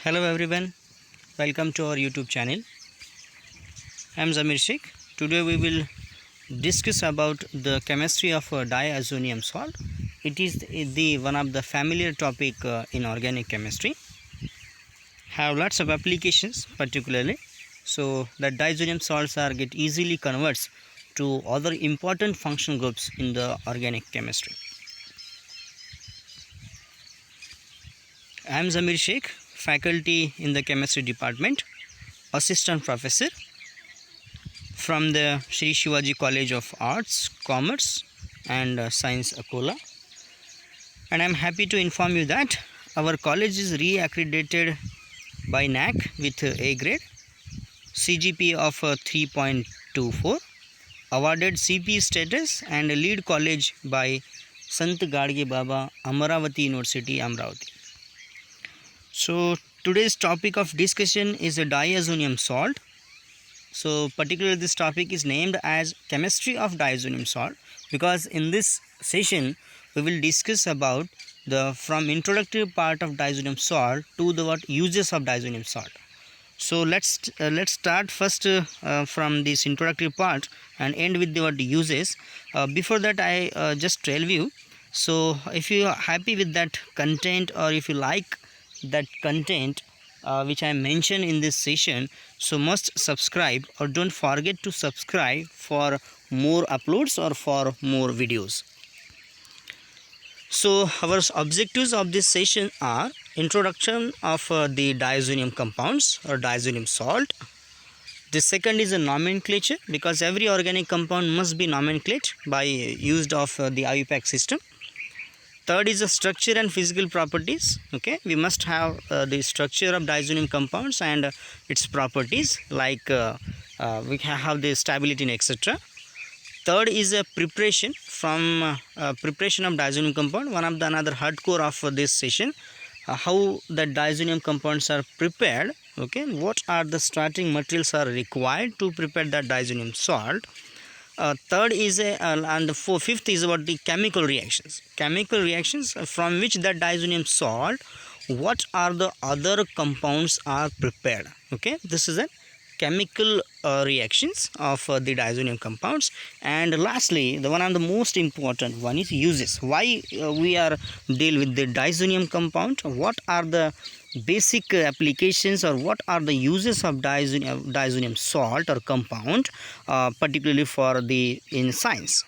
Hello everyone, welcome to our YouTube channel. I am Zamir Sheikh. Today we will discuss about the chemistry of diazonium salt. It is the one of the familiar topic in organic chemistry. Have lots of applications particularly. So that diazonium salts are get easily converts to other important functional groups in the organic chemistry. I am Zamir Sheikh, faculty in the chemistry department, assistant professor from the Sri Shivaji College of Arts, Commerce and Science, Akola. And I am happy to inform you that our college is re-accredited by NAC with A grade, CGPA of 3.24, awarded CP status and lead college by Sant Gadge Baba, Amaravati University, Amravati. So today's topic of discussion is a diazonium salt. So particularly this topic is named as chemistry of diazonium salt because in this session we will discuss about the from introductory part of diazonium salt to the uses of diazonium salt. So let's start first from this introductory part and end with the uses. Before that I just tell you, so if you are happy with that content or if you like that content which I mentioned in this session, so must subscribe or don't forget to subscribe for more uploads or for more videos. So our objectives of this session are introduction of the diazonium compounds or diazonium salt. The second is a nomenclature because every organic compound must be nomenclated by use of the IUPAC system. Third is the structure and physical properties. Okay, we must have the structure of diazonium compounds and its properties like we have the stability and etc. Third is a preparation from preparation of diazonium compound. One of the another hardcore of this session, how the diazonium compounds are prepared. Okay, what are the starting materials are required to prepare that diazonium salt. Third is and the fifth is about the chemical reactions. Chemical reactions from which the diazonium salt, what are the other compounds are prepared. Okay, this is a chemical reactions of the diazonium compounds. And lastly, the one of the most important one is uses. Why we are deal with the diazonium compound? What are the basic applications or what are the uses of diazonium salt or compound, particularly for the in science.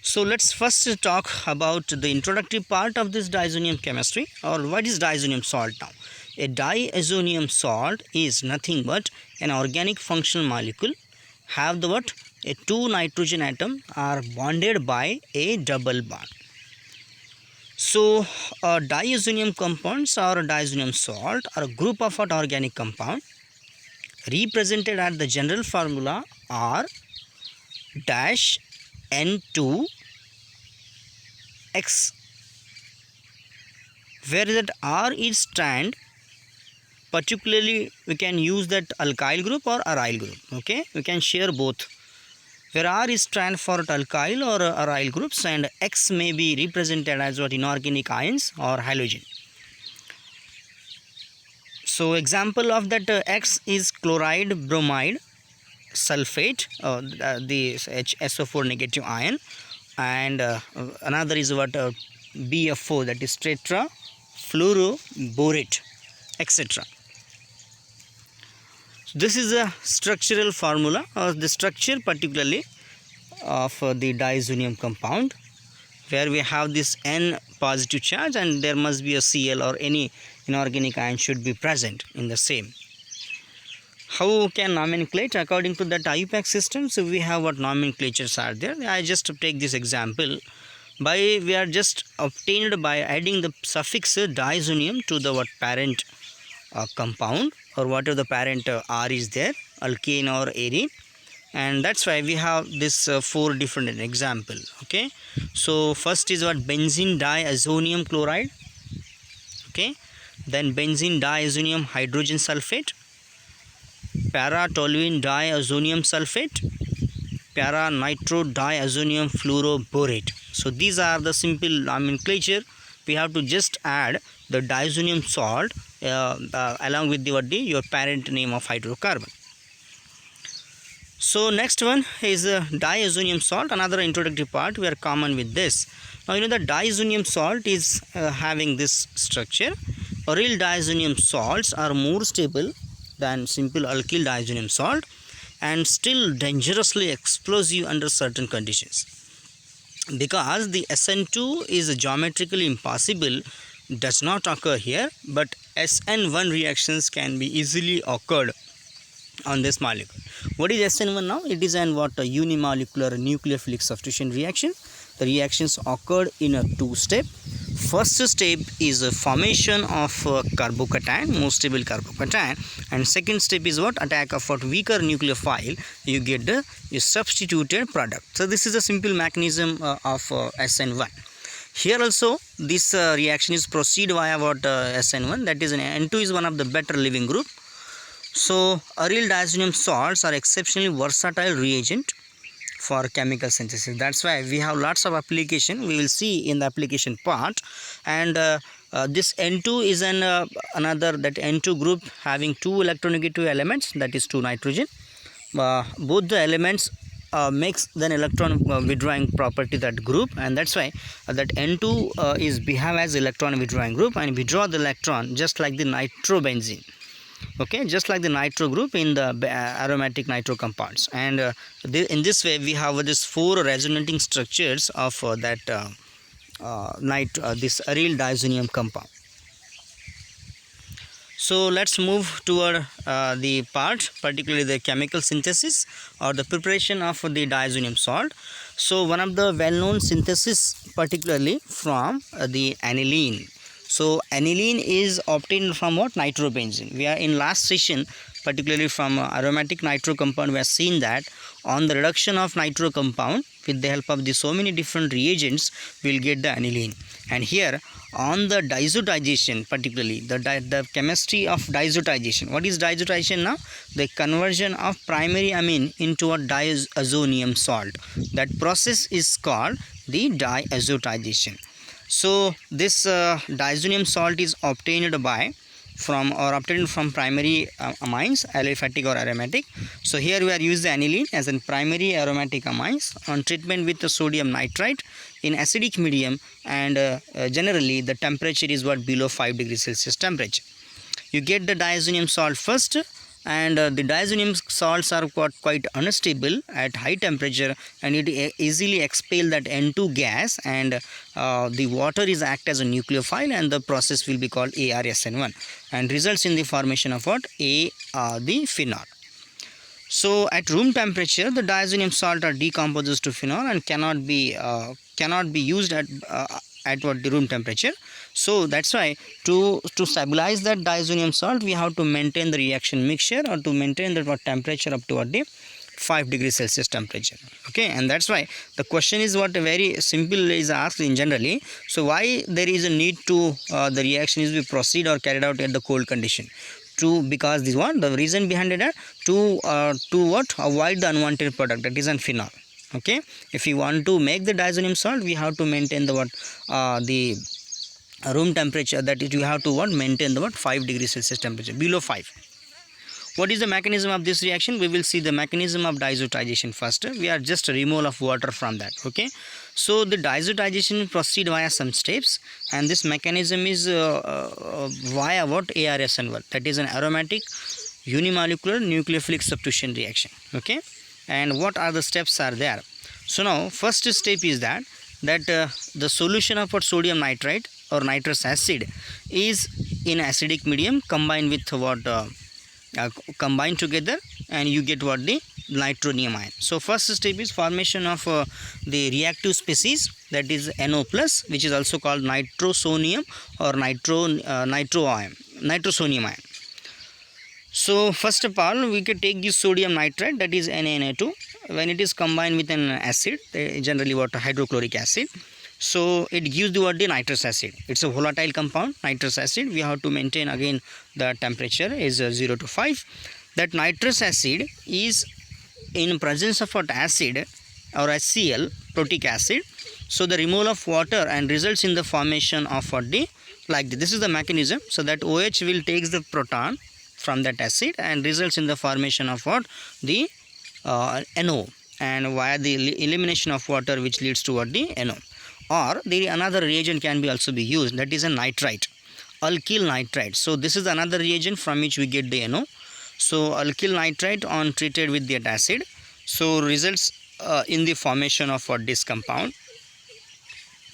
So let's first talk about the introductory part of this diazonium chemistry, or what is diazonium salt now. A diazonium salt is nothing but an organic functional molecule have the what, a two nitrogen atom are bonded by a double bond. So diazonium compounds or diazonium salt are a group of what organic compound represented at the general formula R dash N2 X, where that R is strand. Particularly we can use that alkyl group or aryl group. Okay, we can share both, where R is strand for alkyl or aryl groups and X may be represented as what inorganic ions or halogen. So example of that X is chloride, bromide, sulfate, the SO4 negative ion, and another is what BFO, that is tetra fluoroborate, etc. This is a structural formula or the structure particularly of the diazonium compound, where we have this N positive charge and there must be a Cl or any inorganic ion should be present in the same. How can nomenclate according to that IUPAC system? So we have what nomenclatures are there. I just take this example. We are just obtained by adding the suffix diazonium to the what parent compound or whatever the parent R is there, alkane or arene, and that's why we have this four different example. Okay, so first is what benzene diazonium chloride. Okay, then benzene diazonium hydrogen sulfate, para toluene diazonium sulfate, para nitro diazonium fluoroborate. So these are the simple nomenclature we have to just add the diazonium salt along with your parent name of hydrocarbon. So next one is diazonium salt, another introductory part. We are common with this. Now you know the diazonium salt is having this structure. Aryl diazonium salts are more stable than simple alkyl diazonium salt and still dangerously explosive under certain conditions. Because the SN2 is geometrically impossible, does not occur here, but SN1 reactions can be easily occurred on this molecule. What is SN1 now? It is a unimolecular nucleophilic substitution reaction. The reactions occurred in a two-step. First step is a formation of carbocation, most stable carbocation, and second step is what? Attack of what? Weaker nucleophile. You get the substituted product. So this is a simple mechanism of SN1. Here also this reaction is proceed via what? SN1, that is an N2 is one of the better living group. So aryl diazonium salts are exceptionally versatile reagent for chemical synthesis. That's why we have lots of application. We will see in the application part. And this N2 is another that N2 group having two electronegative elements, that is 2 nitrogen. Both the elements makes then electron withdrawing property that group, and that's why that N2 is behave as electron withdrawing group and withdraw the electron just like the nitrobenzene. Okay, just like the nitro group in the aromatic nitro compounds. And in this way we have this 4 resonating structures of this aryl diazonium compound. So let's move toward the part, particularly the chemical synthesis or the preparation of the diazonium salt. So one of the well-known synthesis, particularly from the aniline. So aniline is obtained from what? Nitrobenzene. We are in last session, particularly from aromatic nitro compound, we have seen that on the reduction of nitro compound with the help of the so many different reagents, we will get the aniline. And here on the diazotization, particularly the chemistry of diazotization. What is diazotization now? The conversion of primary amine into a diazonium salt. That process is called the diazotization. So this diazonium salt is obtained from primary amines, aliphatic or aromatic. So here we are using the aniline as a primary aromatic amines on treatment with the sodium nitrite in acidic medium, and generally the temperature is what? Below 5 degrees Celsius temperature. You get the diazonium salt first, and the diazonium salts are quite unstable at high temperature, and it easily expel that N2 gas, and the water is act as a nucleophile, and the process will be called ARSN1 and results in the formation of what? the phenol. So at room temperature the diazonium salt are decomposes to phenol and cannot be used at what? The room temperature. So that's why to stabilize that diazonium salt we have to maintain the reaction mixture, or to maintain the temperature up to what? The 5 degrees Celsius temperature. Okay, and that's why the question is what? Very simple is asked in generally. So why there is a need to the reaction is to proceed or carried out at the cold condition? Because this one, the reason behind it to what? Avoid the unwanted product, that is an phenol. Okay, if you want to make the diazonium salt, we have to maintain the what? The room temperature, that is you have to what? Maintain the what? 5 degrees Celsius temperature, below 5. What is the mechanism of this reaction? We will see the mechanism of diazotization first. We are just a removal of water from that. Okay, so the diazotization proceed via some steps, and this mechanism is via what? ARSN1, that is an aromatic unimolecular nucleophilic substitution reaction. Okay, and what are the steps are there? So now first step is that the solution of what? Sodium nitrite or nitrous acid is in acidic medium combined with what? Combine together, and you get what? The nitronium ion. So first step is formation of the reactive species, that is NO+, which is also called nitrosonium or nitrosonium ion. So first of all we can take this sodium nitrate, that is NaNO2. When it is combined with an acid, generally what? Hydrochloric acid, so it gives the what? The nitrous acid. It's a volatile compound, nitrous acid. We have to maintain again the temperature is 0 to 5. That nitrous acid is in presence of what? Acid or HCl, protic acid, So the removal of water and results in the formation of what the like this is the mechanism. So that OH will takes the proton from that acid and results in the formation of what the NO, and via the elimination of water which leads to what the NO. Or the another reagent can be also be used, that is a nitrite, alkyl nitrite. So this is another reagent from which we get the NO. So alkyl nitrite on treated with that acid, so results in the formation of what this compound.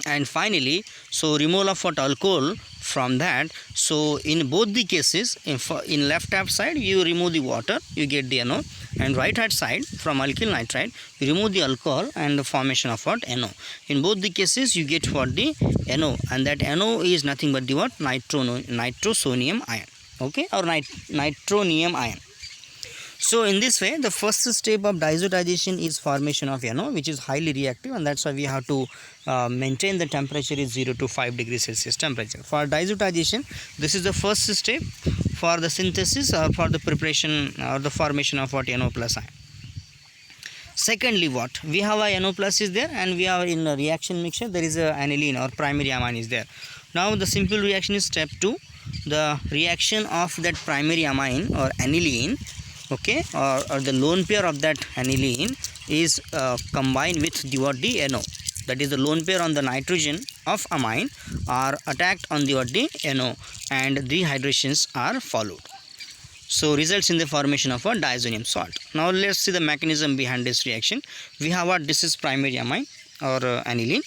And finally, so removal of what alcohol from that. So in both the cases, in left hand side you remove the water, you get the NO, and right hand side from alkyl nitrite you remove the alcohol and the formation of what NO. In both the cases you get what the NO, and that NO is nothing but the what nitrosonium ion, okay, or nitronium ion. So in this way, the first step of diazotization is formation of NO, which is highly reactive, and that's why we have to maintain the temperature is 0 to 5 degrees Celsius temperature. For diazotization, this is the first step for the synthesis or for the preparation or the formation of what NO plus ion. Secondly, what we have a NO plus is there, and we have in a reaction mixture there is a aniline or primary amine is there. Now the simple reaction is step 2, the reaction of that primary amine or aniline, okay, or the lone pair of that aniline is combined with the what the NO, that is the lone pair on the nitrogen of amine are attacked on the what the NO, and dehydrations are followed. So results in the formation of a diazonium salt. Now let's see the mechanism behind this reaction. We have what this is primary amine or aniline,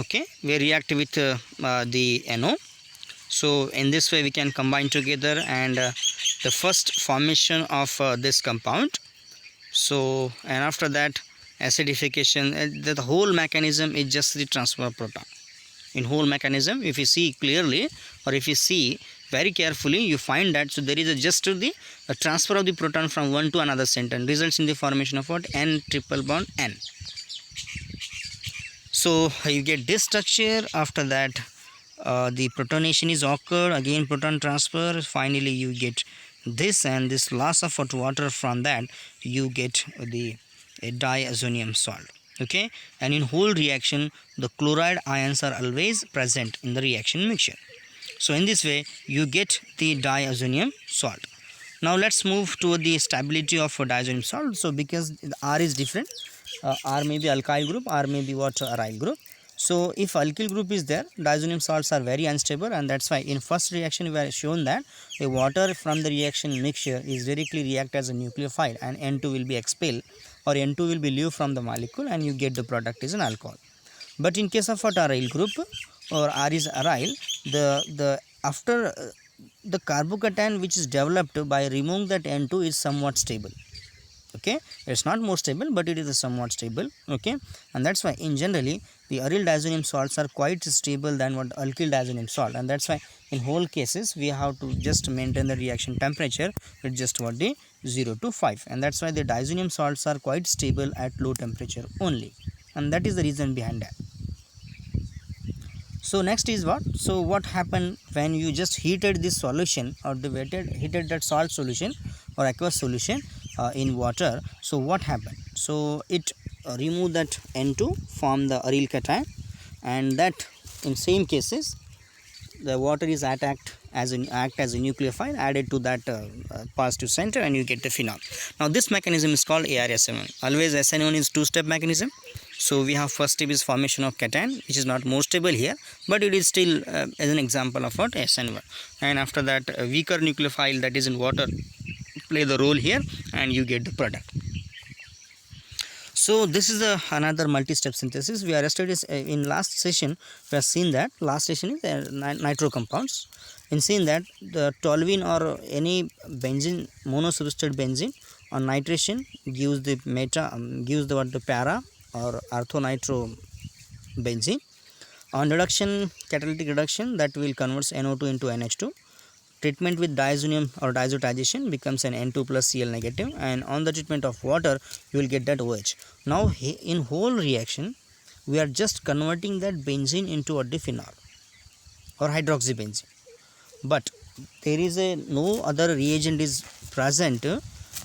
okay, we react with the NO. So in this way we can combine together, and the first formation of this compound. So and after that acidification, the whole mechanism is just the transfer of proton. In whole mechanism, if you see clearly or if you see very carefully, you find that so there is just the transfer of the proton from one to another center, and results in the formation of what N triple bond N. So you get this structure. After that the protonation is occurred, again proton transfer, finally you get this, and this loss of water from that you get the diazonium salt, okay. And in whole reaction the chloride ions are always present in the reaction mixture. So in this way you get the diazonium salt. Now let's move to the stability of diazonium salt. So because R is different, R may be alkyl group, R may be what aryl group. So if alkyl group is there, diazonium salts are very unstable, and that's why in first reaction we are shown that the water from the reaction mixture is directly react as a nucleophile, and N2 will be expelled or N2 will be leave from the molecule, and you get the product is an alcohol. But in case of what aryl group or R is aryl, the after the carbocation which is developed by removing that N2 is somewhat stable, okay. It's not more stable, but it is somewhat stable, okay. And that's why in generally the aryl diazonium salts are quite stable than what alkyl diazonium salt, and that's why in whole cases we have to just maintain the reaction temperature with just what the 0 to 5, and that's why the diazonium salts are quite stable at low temperature only, and that is the reason behind that. So next is what? So what happened when you just heated this solution or the heated that salt solution or aqueous solution in water? So what happened? So it remove that N2 from the aryl cation, and that in same cases the water is act as a nucleophile added to that positive center, and you get the phenol. Now this mechanism is called ARSN1. Always SN1 is two-step mechanism. So we have first step is formation of cation, which is not more stable here, but it is still as an example of what SN1. And after that a weaker nucleophile that is in water play the role here, and you get the product. So this is another multi-step synthesis. We are studied in last session. We have seen that last session is nitro compounds. In seeing that the toluene or any benzene, monosubstrate benzene on nitration gives the the para or orthonitro benzene. On reduction, catalytic reduction, that will convert NO2 into NH2. Treatment with diazonium or diazotization becomes an N2 plus Cl negative, and on the treatment of water you will get that OH. Now in whole reaction we are just converting that benzene into a diphenol or hydroxybenzene, but there is no other reagent is present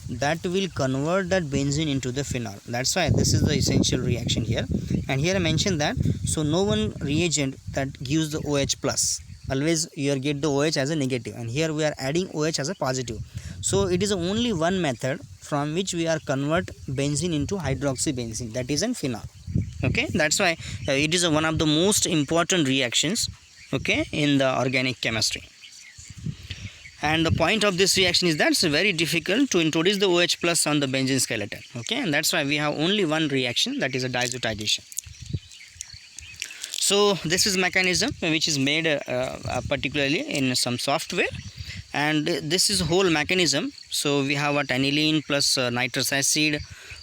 that will convert that benzene into the phenol. That's why this is the essential reaction here. And here I mentioned that, so no one reagent that gives the OH plus, always you get the OH as a negative, and here we are adding OH as a positive. So it is only one method from which we are convert benzene into hydroxybenzene, that is in phenol. Okay, that's why it is one of the most important reactions, okay, in the organic chemistry. And the point of this reaction is that it's very difficult to introduce the OH plus on the benzene skeleton. Okay, and that's why we have only one reaction, that is a diazotization. So this is mechanism which is made particularly in some software, and this is whole mechanism. So we have what, aniline plus nitrous acid.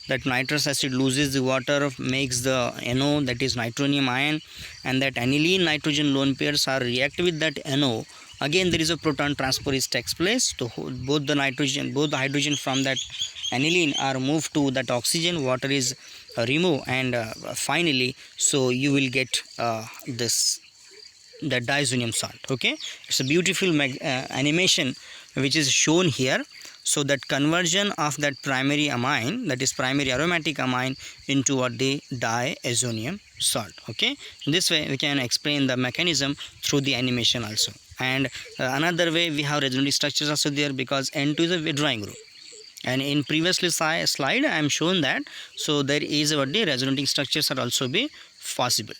That nitrous acid loses the water, makes the NO, that is nitronium ion, and that aniline nitrogen lone pairs are react with that NO. Again there is a proton transferase takes place. So both the hydrogen from that aniline are moved to that oxygen, water is removed, and finally so you will get the diazonium salt. Okay, it's a beautiful animation which is shown here. So that conversion of that primary amine, that is primary aromatic amine, into what, the diazonium salt. Okay, this way we can explain the mechanism through the animation also. And another way, we have resonating structures also there, because N2 is a withdrawing group, and in previously slide I am shown that, so there is what, the resonating structures are also be possible.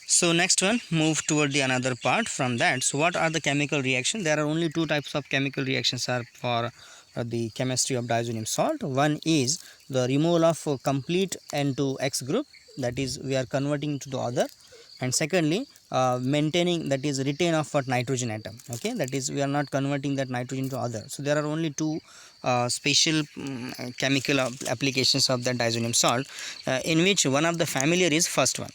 So next one, move toward the another part from that. So what are the chemical reactions? There are only two types of chemical reactions are for the chemistry of diazonium salt. One is the removal of complete N2X group, that is we are converting to the other, and secondly maintaining, that is retain of what, nitrogen atom. Okay, that is we are not converting that nitrogen to other. So there are only two special chemical applications of that diazonium salt, in which one of the familiar is first one.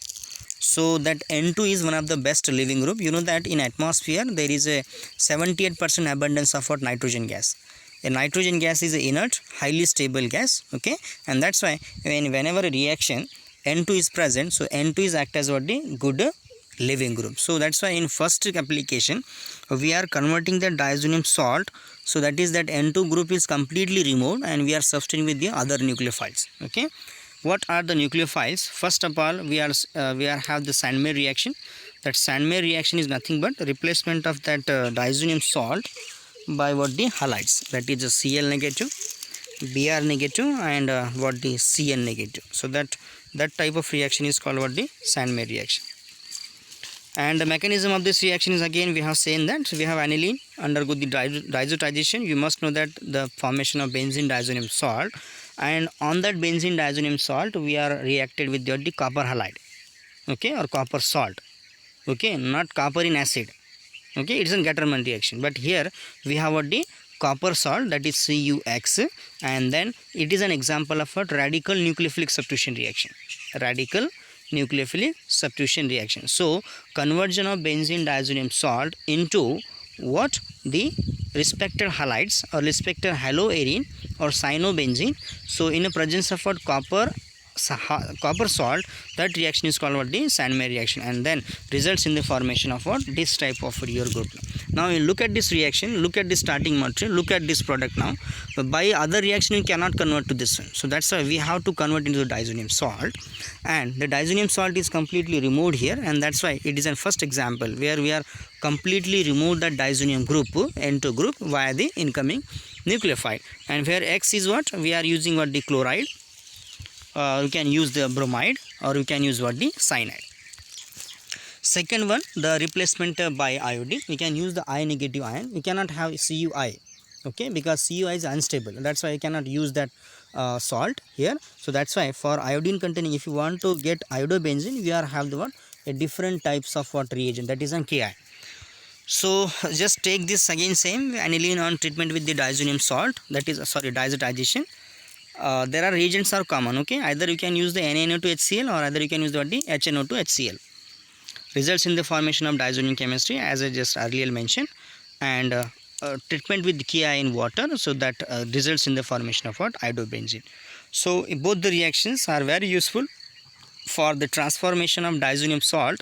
So that N2 is one of the best living group. You know that in atmosphere there is a 78% abundance of what, nitrogen gas. A nitrogen gas is inert, highly stable gas. Okay, and that's why whenever a reaction N2 is present, so N2 is act as what, the good living group. So that's why in first application we are converting the diazonium salt, so that is that N2 group is completely removed and we are substituting with the other nucleophiles. Okay, what are the nucleophiles? First of all, we have the Sandmeyer reaction. That Sandmeyer reaction is nothing but replacement of that diazonium salt by what, the halides, that is a Cl negative, Br negative, and what, the Cn negative. So that type of reaction is called what, the Sandmeyer reaction. And the mechanism of this reaction is, again we have seen that we have aniline undergo the diazotization. You must know that the formation of benzene diazonium salt, and on that benzene diazonium salt we are reacted with the copper halide. Okay, or copper salt. Okay, not copper in acid. Okay, it's a Gattermann reaction, but here we have what, the copper salt, that is CuX, and then it is an example of a radical nucleophilic substitution reaction. Radical nucleophilic substitution reaction. So conversion of benzene diazonium salt into what, the respected halides or respected haloarine or cyanobenzene. So in the presence of what, copper salt, that reaction is called what, the Sandmeyer reaction, and then results in the formation of what, this type of your group. Now you look at this reaction, look at the starting material, look at this product. Now by other reaction you cannot convert to this one, so that's why we have to convert into the diazonium salt, and the diazonium salt is completely removed here, and that's why it is a first example where we are completely removed that diazonium group, N2 group, via the incoming nucleophile. And where X is what, we are using what, the chloride, you can use the bromide, or you can use what, the cyanide. Second one, the replacement by iodine. We can use the I negative ion. We cannot have CuI, okay, because CuI is unstable, that's why I cannot use that salt here. So that's why for iodine containing, if you want to get iodobenzene, we are have the what, a different types of what reagent, that is on Ki. So just take this again, same aniline on treatment with the diazonium salt, that is diazotization. There are reagents are common. Okay, either you can use the NaNO2HCl, or either you can use the HNO2HCl. Results in the formation of diazonium chemistry, as I just earlier mentioned, and treatment with Ki in water, so that results in the formation of what, iodobenzene. So both the reactions are very useful for the transformation of diazonium salt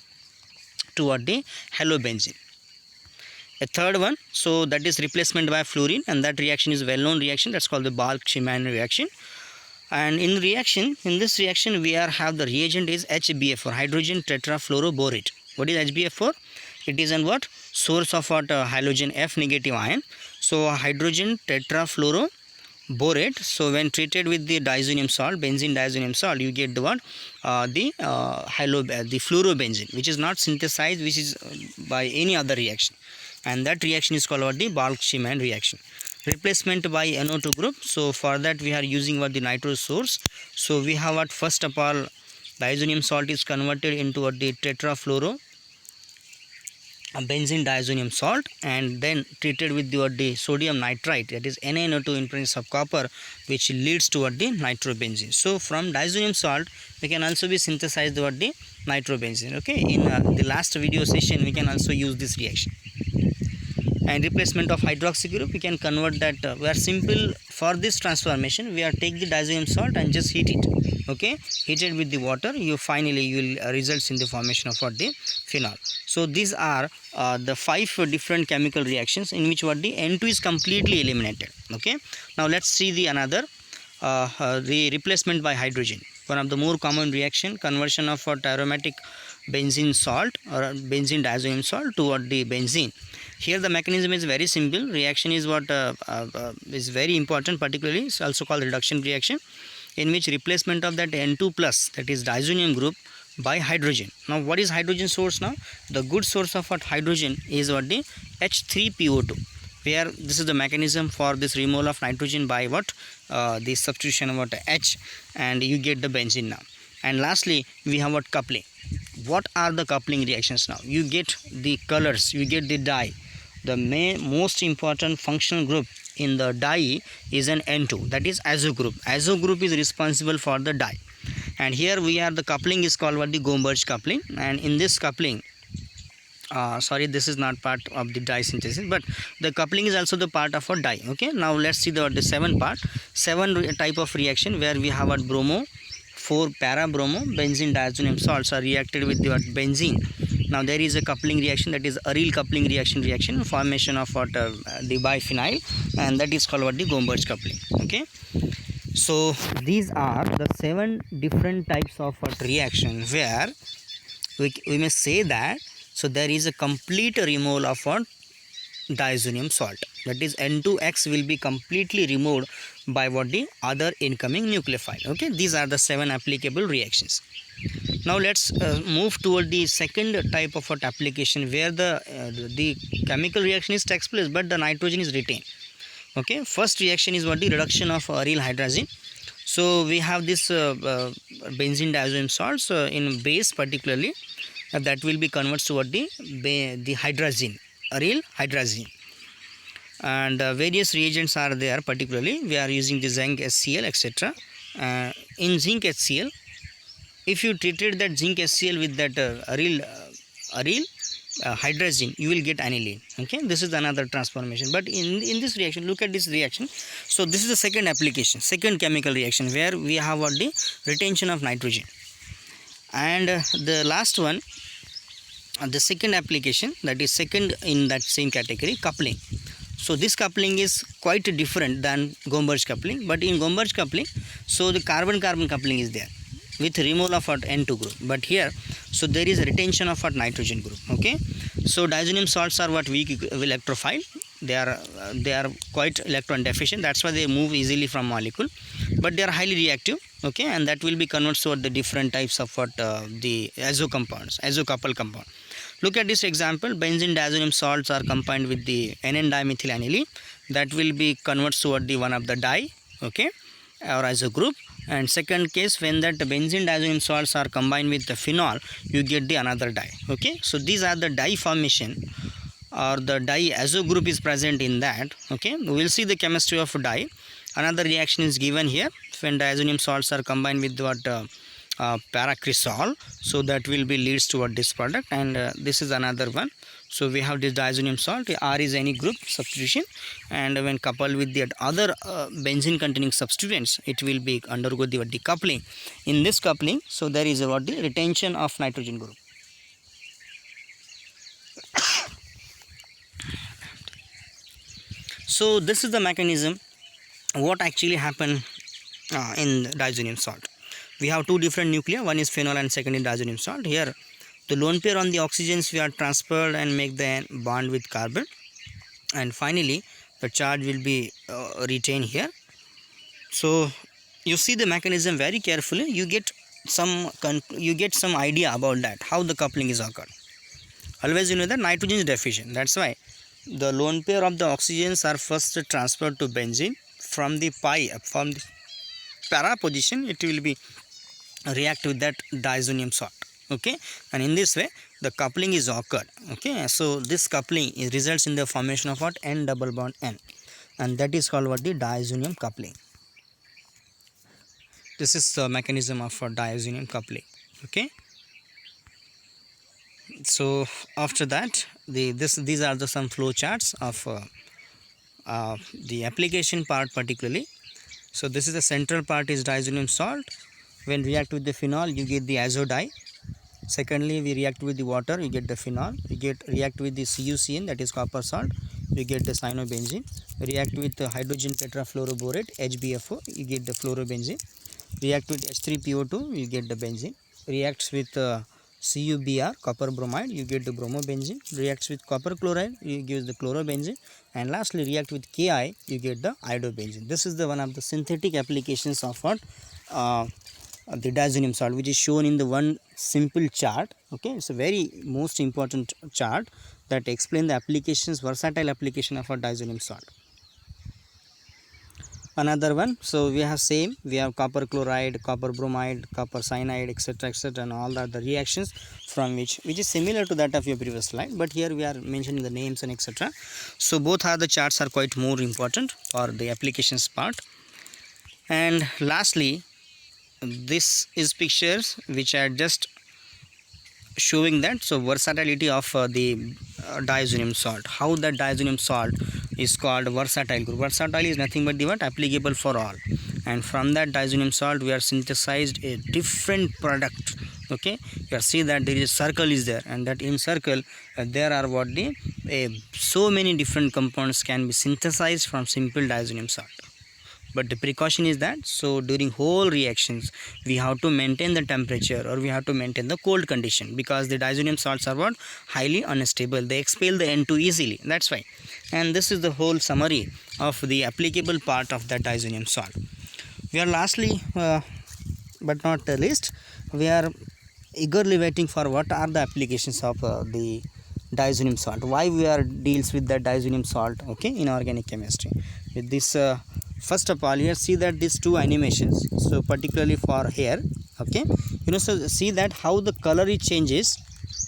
toward the halobenzene. A third one, so that is replacement by fluorine, and that reaction is well known reaction, that's called the Balch-Szyman reaction. And in this reaction we have the reagent is HBF, or hydrogen tetrafluoroborate. What is HBF for? It is an what? Source of what? Halogen F negative ion. So hydrogen tetrafluoroborate. So when treated with the diazonium salt, benzene diazonium salt, you get the what? The fluorobenzene, which is not synthesized, which is by any other reaction, and that reaction is called what? The Balch-Szyman reaction. Replacement by NO2 group. So for that we are using what? The nitro source. So we have what? First of all, diazonium salt is converted into what? The tetrafluoro benzene diazonium salt, and then treated with the sodium nitrite, that is NaNO2 in presence of copper, which leads to what? The nitrobenzene. So from diazonium salt we can also be synthesized what? The nitrobenzene. Okay, in the last video session we can also use this reaction. And replacement of hydroxy group, we can convert that. We are simple for this transformation. We are take the diazonium salt and just heat it. Okay, heated with the water, you will results in the formation of what? The phenol. So these are the 5 different chemical reactions in which what? The N2 is completely eliminated. Okay, now let's see the another the replacement by hydrogen. One of the more common reaction, conversion of what? Aromatic benzene salt or benzene diazonium salt to what? The benzene. Here the mechanism is very simple. Reaction is what is very important, particularly it's also called reduction reaction, in which replacement of that N2 plus, that is diazonium group, by hydrogen. Now what is hydrogen source? Now the good source of what? Hydrogen is what? The H3PO2, where this is the mechanism for this removal of nitrogen by what? The substitution of what? H, and you get the benzene now. And lastly we have what? Coupling. What are the coupling reactions? Now you get the colors, you get the dye. The most important functional group in the dye is an N2, that is azo group. Azo group is responsible for the dye, and here we are, the coupling is called what? The Gomberg coupling. And in this coupling, sorry, this is not part of the dye synthesis, but the coupling is also the part of a dye. Okay, now let's see the 7 type of reaction, where we have what? Bromo 4 para bromo benzene diazonium salts are reacted with the what? Benzene. Now there is a coupling reaction, that is aryl coupling reaction, formation of what? The biphenyl, and that is called what? The Gomberg coupling. Okay, so these are the 7 different types of what? Reaction, where we may say that, so there is a complete removal of what? Diazonium salt, that is N2X will be completely removed by what? The other incoming nucleophile. Okay, these are the 7 applicable reactions. Now let's move toward the second type of what? Application, where the chemical reaction is takes place but the nitrogen is retained. Okay, first reaction is what? The reduction of aryl hydrazine. So we have this benzene diazonium salts in base, particularly that will be converted to what? The hydrazine, aryl hydrazine, and various reagents are there. Particularly we are using the zinc HCl, etc. In zinc HCl, if you treated that zinc HCl with that aryl hydrazine, you will get aniline. Okay, this is another transformation. But in this reaction, look at this reaction. So this is the second application, second chemical reaction, where we have what? The retention of nitrogen. And the last one, the second application, that is second in that same category, coupling. So this coupling is quite different than Gomberg coupling, but in Gomberg coupling, so the carbon-carbon coupling is there with removal of what? N2 group, but here, so there is a retention of what? Nitrogen group. Okay, so diazonium salts are what? Weak electrophile. They are quite electron deficient, that's why they move easily from molecule, but they are highly reactive. Okay, and that will be converted to the different types of what? The azo compounds, azo couple compound. Look at this example, benzene diazonium salts are combined with the NN-dimethyl that will be converted to what? The one of the dye. Okay, or azo group. And second case, when that benzene diazonium salts are combined with the phenol, you get the another dye. Okay, so these are the dye formation, or the dye azo group is present in that. Okay, we will see the chemistry of dye. Another reaction is given here, when diazonium salts are combined with what? Paracrisol, so that will be leads to what? This product. And this is another one. So we have this diazonium salt, R is any group substitution, and when coupled with the other benzene containing substituents, it will be undergo the decoupling. In this coupling, so there is what? The retention of nitrogen group. So this is the mechanism what actually happen in diazonium salt. We have two different nuclei, one is phenol and second is diazonium salt. Here the lone pair on the oxygens we are transferred and make the bond with carbon, and finally the charge will be retained here. So you see the mechanism very carefully, you get some idea about that how the coupling is occurred. Always you know that nitrogen is deficient, that's why the lone pair of the oxygens are first transferred to benzene. From the from the para position it will be react with that diazonium salt, okay, and in this way the coupling is occurred, okay. So this coupling results in the formation of what, N double bond N, and that is called what, the diazonium coupling. This is the mechanism of diazonium coupling, okay. So after that these are the some flow charts of the application part particularly. So this is the central part is diazonium salt. When react with the phenol you get the azo dye. Secondly, we react with the water, you get the phenol. You get react with the CuCN, that is copper salt, you get the cyanobenzene. React with the hydrogen tetrafluoroborate HBFO, you get the fluorobenzene. React with H3PO2, you get the benzene. Reacts with CuBr, copper bromide, you get the bromobenzene. Reacts with copper chloride, you give the chlorobenzene. And lastly, react with Ki, you get the iodobenzene. This is the one of the synthetic applications of what the diazonium salt, which is shown in the one simple chart, okay. It's a very most important chart that explain the applications, versatile application of a diazonium salt. Another one, so we have same, we have copper chloride, copper bromide, copper cyanide, etc., etc., and all the reactions from which is similar to that of your previous slide, but here we are mentioning the names and etc. So both are the charts are quite more important for the applications part. And lastly, this is pictures which are just showing that so versatility of the diazonium salt, how that diazonium salt is called versatile group. Versatile is nothing but the what, applicable for all, and from that diazonium salt we are synthesized a different product, okay. You see that there is a circle is there, and that in circle there are what the so many different compounds can be synthesized from simple diazonium salt. But the precaution is that so during whole reactions we have to maintain the temperature or we have to maintain the cold condition, because the diazonium salts are what, highly unstable, they expel the N2 easily, that's why. And this is the whole summary of the applicable part of the diazonium salt. We are lastly but not the least, we are eagerly waiting for what are the applications of the diazonium salt, why we are deals with the diazonium salt, okay, in organic chemistry. With this first of all, here see that these two animations, so particularly for hair, okay, you know, so see that how the color it changes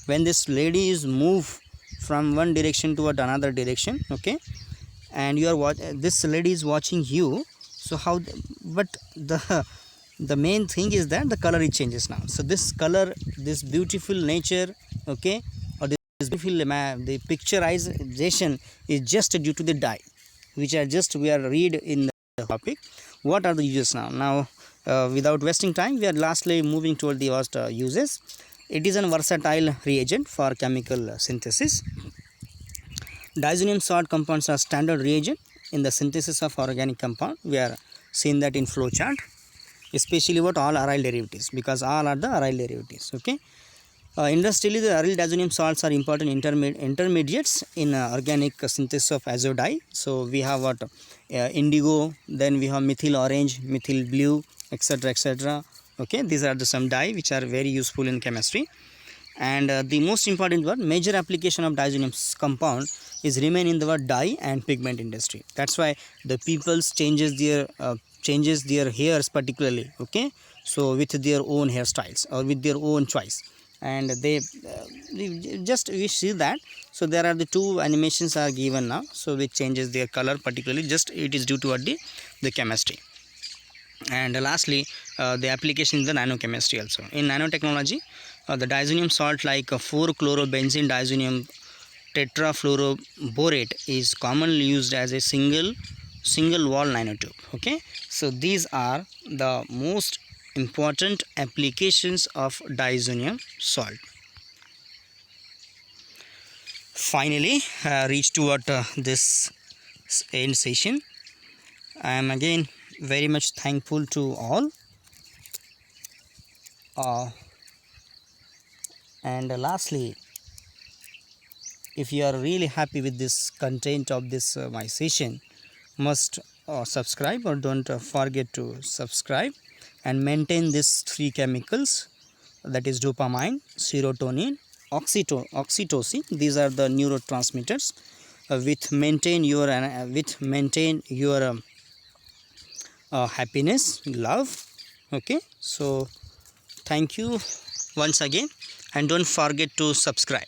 when this lady is move from one direction to another direction, okay, and you are this lady is watching you, so how but the main thing is that the color it changes now. So this color, this beautiful nature, okay, or this beautiful the picturization is just due to the dye, which are just we are read in the topic. What are the uses now? Without wasting time, we are lastly moving toward the first uses. It is a versatile reagent for chemical synthesis. Diazonium salt compounds are standard reagent in the synthesis of organic compound. We are seeing that in flow chart, especially what all aryl derivatives, because all are the aryl derivatives, okay. Industrially, the aryl diazonium salts are important intermediates in organic synthesis of azo dye. So we have what, indigo, then we have methyl orange, methyl blue, etc., etc., okay. These are the some dye which are very useful in chemistry. And the most important one, major application of diazonium compound is remain in the word dye and pigment industry. That's why the peoples changes their hairs particularly, okay, so with their own hairstyles or with their own choice, and they just we see that. So there are the two animations are given now, so which changes their color particularly, just it is due to the chemistry. And lastly, the application in the nanochemistry also. In nanotechnology, the diazonium salt like 4-chlorobenzene diazonium tetrafluoroborate is commonly used as a single wall nanotube, okay. So these are the most important applications of diazonium salt. Finally, reach toward this end session. I am again very much thankful to all. And lastly, if you are really happy with this content of this my session, must subscribe, or don't forget to subscribe and maintain these three chemicals, that is dopamine, serotonin, oxytocin. These are the neurotransmitters with maintain your happiness, love. Okay, so thank you once again, and don't forget to subscribe.